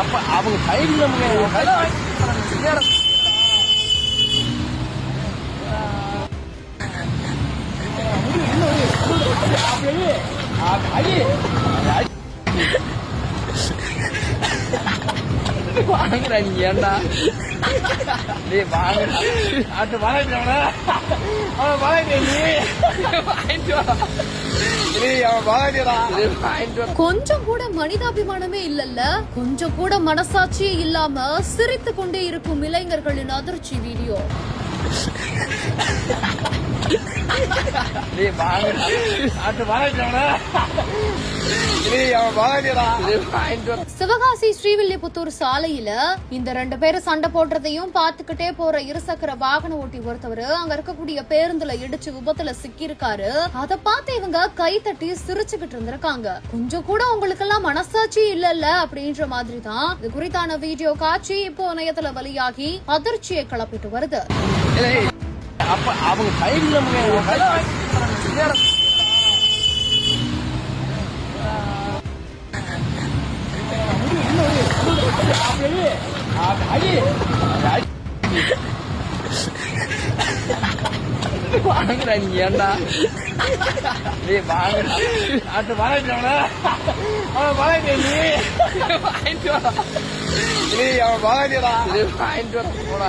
அப்ப அவங்க சைடுல வாங்குறா நீ ஏண்டா டேய் வாங்குறா அது வாங்கிட்டவனா அவன் வாங்கிட்டே நீ வாங்கிட்டு வா டேய் அவன் வாங்கிடா டேய் வாங்கிட்டு வா. கொஞ்சம் கூட மனிதாபிமானமே இல்லல்ல, கொஞ்சம் கூட மனசாட்சியே இல்லாம சிரித்து கொண்டே இருக்கும் இளைஞர்களின் அதிர்ச்சி வீடியோ. டேய் வாங்குறா அது வாங்கிட்டவனா டேய் அவன் வாங்கிடா டேய் வாங்கிட்டு வா. சிவகாசி ஸ்ரீவில்லிபுத்தூர் சாலையில இந்த 2 பேரும் சண்டை போடுறதையும் பாத்துக்கிட்டே போற இருசக்கர வாகன ஓட்டி ஒருத்தவரு அங்க இருக்கக்கூடிய பேருந்துல இடிச்சு விபத்துல சிக்கியிருக்காரு. அத பார்த்து இவங்க கை தட்டி சிரிச்சுக்கிட்டு இருந்திருக்காங்க. கொஞ்சம் கூட உங்களுக்கு எல்லாம் மனசாட்சி இல்லல்ல அப்படின்ற மாதிரி தான் இது குறித்தான வீடியோ காட்சி இப்போ இணையத்துல வெளியாகி அதிர்ச்சியை கிளப்பிட்டு வருது. அப்ப அவங்க சைடுல வாங்குறா நீ ஏண்டா டேய் வாங்குறா அது வாங்கிட்டவனா அவன் வாங்கிட்டே நீ வாங்கிட்டு வா டேய் அவன் வாங்கிடா டேய் வாங்கிட்டு வா போடா.